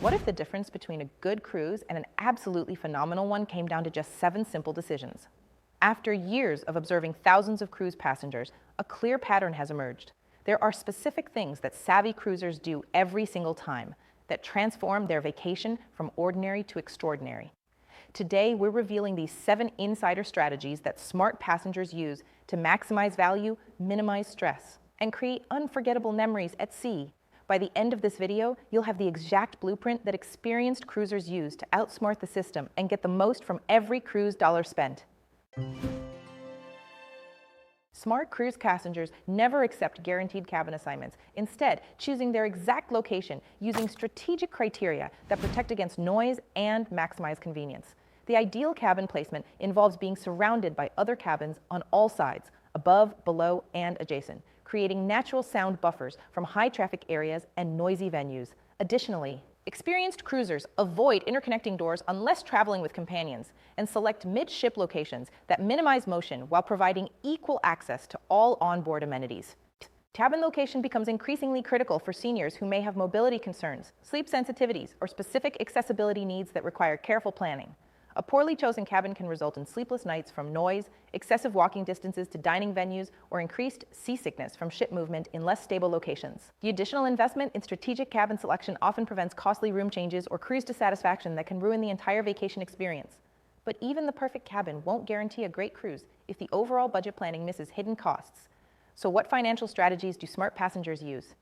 What if the difference between a good cruise and an absolutely phenomenal one came down to just 7 simple decisions? After years of observing thousands of cruise passengers, a clear pattern has emerged. There are specific things that savvy cruisers do every single time that transform their vacation from ordinary to extraordinary. Today, we're revealing these 7 insider strategies that smart passengers use to maximize value, minimize stress, and create unforgettable memories at sea. By the end of this video, you'll have the exact blueprint that experienced cruisers use to outsmart the system and get the most from every cruise dollar spent. Smart cruise passengers never accept guaranteed cabin assignments, instead choosing their exact location using strategic criteria that protect against noise and maximize convenience. The ideal cabin placement involves being surrounded by other cabins on all sides, above, below, and adjacent, creating natural sound buffers from high-traffic areas and noisy venues. Additionally, experienced cruisers avoid interconnecting doors unless traveling with companions and select midship locations that minimize motion while providing equal access to all onboard amenities. Cabin location becomes increasingly critical for seniors who may have mobility concerns, sleep sensitivities, or specific accessibility needs that require careful planning. A poorly chosen cabin can result in sleepless nights from noise, excessive walking distances to dining venues, or increased seasickness from ship movement in less stable locations. The additional investment in strategic cabin selection often prevents costly room changes or cruise dissatisfaction that can ruin the entire vacation experience. But even the perfect cabin won't guarantee a great cruise if the overall budget planning misses hidden costs. So what financial strategies do smart passengers use?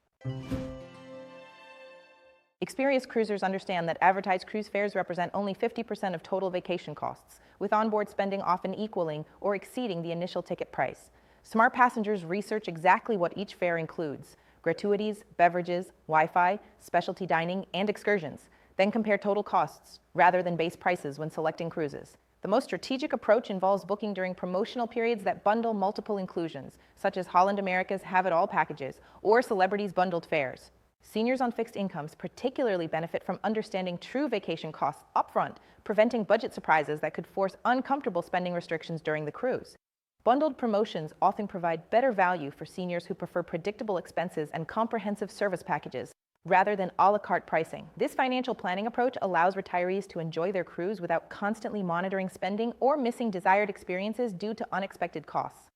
Experienced cruisers understand that advertised cruise fares represent only 50% of total vacation costs, with onboard spending often equaling or exceeding the initial ticket price. Smart passengers research exactly what each fare includes: gratuities, beverages, Wi-Fi, specialty dining, and excursions, then compare total costs rather than base prices when selecting cruises. The most strategic approach involves booking during promotional periods that bundle multiple inclusions, such as Holland America's Have It All packages or Celebrity's bundled fares. Seniors on fixed incomes particularly benefit from understanding true vacation costs upfront, preventing budget surprises that could force uncomfortable spending restrictions during the cruise. Bundled promotions often provide better value for seniors who prefer predictable expenses and comprehensive service packages, rather than a la carte pricing. This financial planning approach allows retirees to enjoy their cruise without constantly monitoring spending or missing desired experiences due to unexpected costs.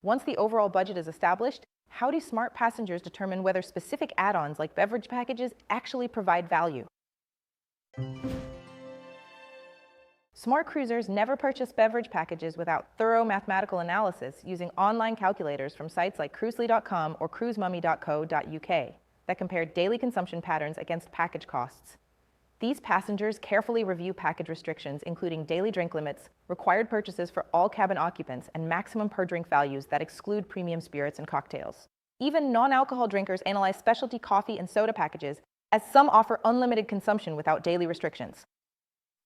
Once the overall budget is established, how do smart passengers determine whether specific add-ons like beverage packages actually provide value? Smart cruisers never purchase beverage packages without thorough mathematical analysis using online calculators from sites like cruisely.com or cruisemummy.co.uk that compare daily consumption patterns against package costs. These passengers carefully review package restrictions, including daily drink limits, required purchases for all cabin occupants, and maximum per-drink values that exclude premium spirits and cocktails. Even non-alcohol drinkers analyze specialty coffee and soda packages, as some offer unlimited consumption without daily restrictions.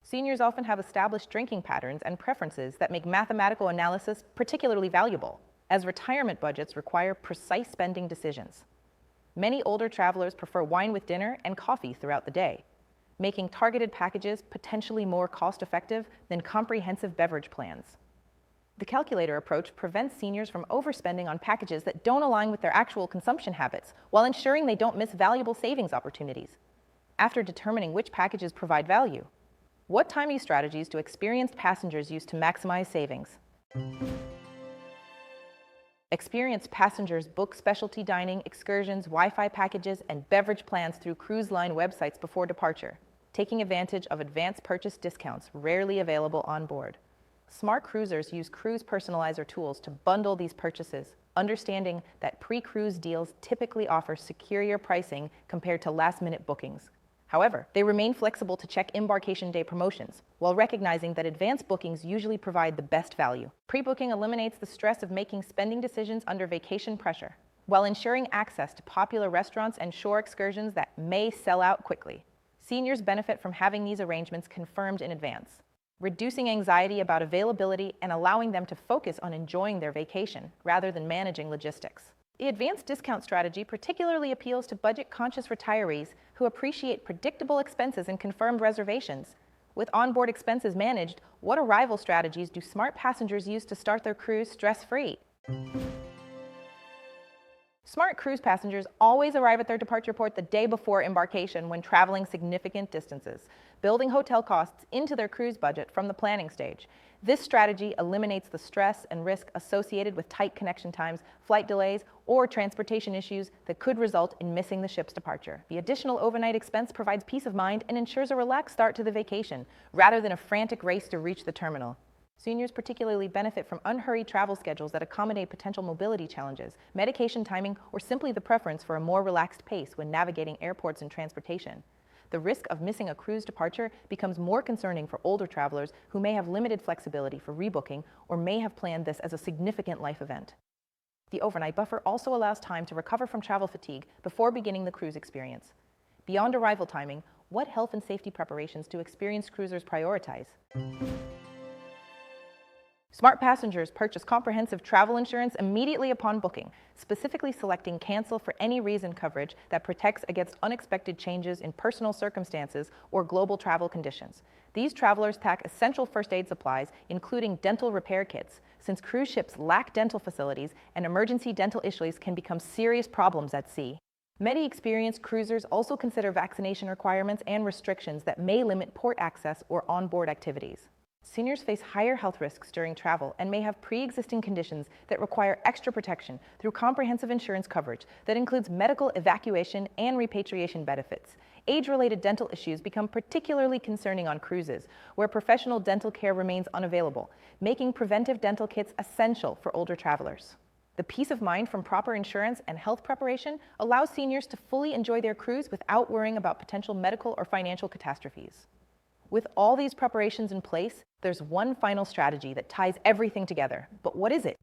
Seniors often have established drinking patterns and preferences that make mathematical analysis particularly valuable, as retirement budgets require precise spending decisions. Many older travelers prefer wine with dinner and coffee throughout the day, making targeted packages potentially more cost-effective than comprehensive beverage plans. The calculator approach prevents seniors from overspending on packages that don't align with their actual consumption habits, while ensuring they don't miss valuable savings opportunities. After determining which packages provide value, what timing strategies do experienced passengers use to maximize savings? Experienced passengers book specialty dining, excursions, Wi-Fi packages, and beverage plans through cruise line websites before departure, taking advantage of advanced purchase discounts rarely available on board. Smart cruisers use cruise personalizer tools to bundle these purchases, understanding that pre-cruise deals typically offer superior pricing compared to last-minute bookings. However, they remain flexible to check embarkation day promotions, while recognizing that advanced bookings usually provide the best value. Pre-booking eliminates the stress of making spending decisions under vacation pressure, while ensuring access to popular restaurants and shore excursions that may sell out quickly. Seniors benefit from having these arrangements confirmed in advance, reducing anxiety about availability and allowing them to focus on enjoying their vacation rather than managing logistics. The advanced discount strategy particularly appeals to budget-conscious retirees who appreciate predictable expenses and confirmed reservations. With onboard expenses managed, what arrival strategies do smart passengers use to start their cruise stress-free? Smart cruise passengers always arrive at their departure port the day before embarkation when traveling significant distances, building hotel costs into their cruise budget from the planning stage. This strategy eliminates the stress and risk associated with tight connection times, flight delays, or transportation issues that could result in missing the ship's departure. The additional overnight expense provides peace of mind and ensures a relaxed start to the vacation, rather than a frantic race to reach the terminal. Seniors particularly benefit from unhurried travel schedules that accommodate potential mobility challenges, medication timing, or simply the preference for a more relaxed pace when navigating airports and transportation. The risk of missing a cruise departure becomes more concerning for older travelers who may have limited flexibility for rebooking or may have planned this as a significant life event. The overnight buffer also allows time to recover from travel fatigue before beginning the cruise experience. Beyond arrival timing, what health and safety preparations do experienced cruisers prioritize? Smart passengers purchase comprehensive travel insurance immediately upon booking, specifically selecting cancel for any reason coverage that protects against unexpected changes in personal circumstances or global travel conditions. These travelers pack essential first aid supplies, including dental repair kits, since cruise ships lack dental facilities and emergency dental issues can become serious problems at sea. Many experienced cruisers also consider vaccination requirements and restrictions that may limit port access or onboard activities. Seniors face higher health risks during travel and may have pre-existing conditions that require extra protection through comprehensive insurance coverage that includes medical evacuation and repatriation benefits. Age-related dental issues become particularly concerning on cruises, where professional dental care remains unavailable, making preventive dental kits essential for older travelers. The peace of mind from proper insurance and health preparation allows seniors to fully enjoy their cruise without worrying about potential medical or financial catastrophes. With all these preparations in place, there's one final strategy that ties everything together. But what is it?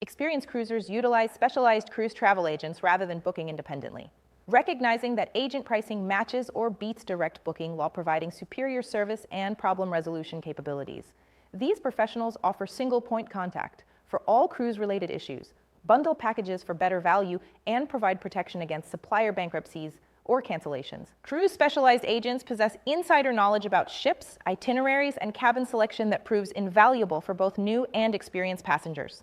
Experienced cruisers utilize specialized cruise travel agents rather than booking independently, recognizing that agent pricing matches or beats direct booking while providing superior service and problem resolution capabilities. These professionals offer single-point contact for all cruise-related issues, bundle packages for better value, and provide protection against supplier bankruptcies or cancellations. Cruise specialized agents possess insider knowledge about ships, itineraries, and cabin selection that proves invaluable for both new and experienced passengers.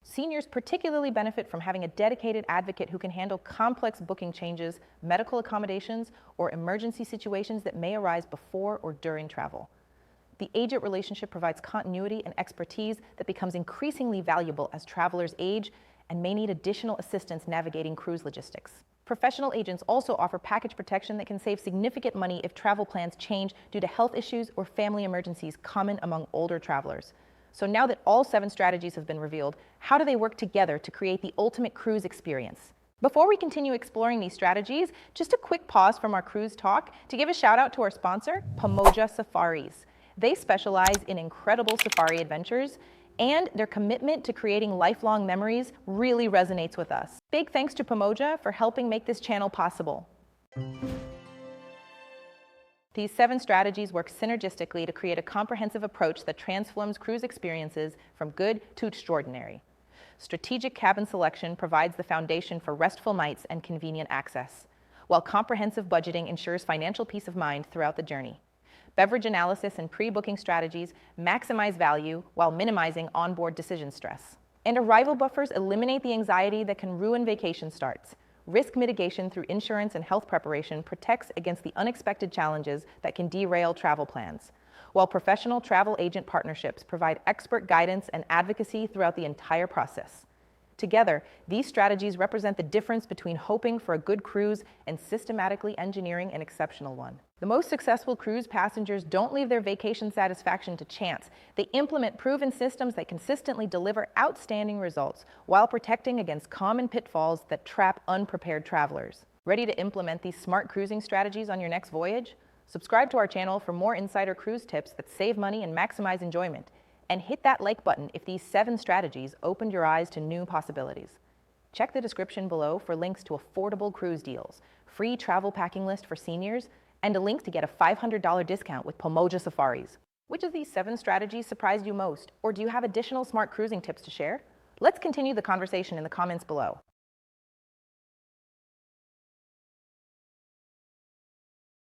Seniors particularly benefit from having a dedicated advocate who can handle complex booking changes, medical accommodations, or emergency situations that may arise before or during travel. The agent relationship provides continuity and expertise that becomes increasingly valuable as travelers age and may need additional assistance navigating cruise logistics. Professional agents also offer package protection that can save significant money if travel plans change due to health issues or family emergencies common among older travelers. So now that all 7 strategies have been revealed, how do they work together to create the ultimate cruise experience? Before we continue exploring these strategies, just a quick pause from our cruise talk to give a shout out to our sponsor, Pamoja Safaris. They specialize in incredible safari adventures, and their commitment to creating lifelong memories really resonates with us. Big thanks to Pamoja for helping make this channel possible. These 7 strategies work synergistically to create a comprehensive approach that transforms cruise experiences from good to extraordinary. Strategic cabin selection provides the foundation for restful nights and convenient access, while comprehensive budgeting ensures financial peace of mind throughout the journey. Beverage analysis and pre-booking strategies maximize value while minimizing onboard decision stress. And arrival buffers eliminate the anxiety that can ruin vacation starts. Risk mitigation through insurance and health preparation protects against the unexpected challenges that can derail travel plans, while professional travel agent partnerships provide expert guidance and advocacy throughout the entire process. Together, these strategies represent the difference between hoping for a good cruise and systematically engineering an exceptional one. The most successful cruise passengers don't leave their vacation satisfaction to chance. They implement proven systems that consistently deliver outstanding results while protecting against common pitfalls that trap unprepared travelers. Ready to implement these smart cruising strategies on your next voyage? Subscribe to our channel for more insider cruise tips that save money and maximize enjoyment. And hit that like button if these 7 strategies opened your eyes to new possibilities. Check the description below for links to affordable cruise deals, free travel packing list for seniors, and a link to get a $500 discount with Pamoja Safaris. Which of these 7 strategies surprised you most, or do you have additional smart cruising tips to share? Let's continue the conversation in the comments below.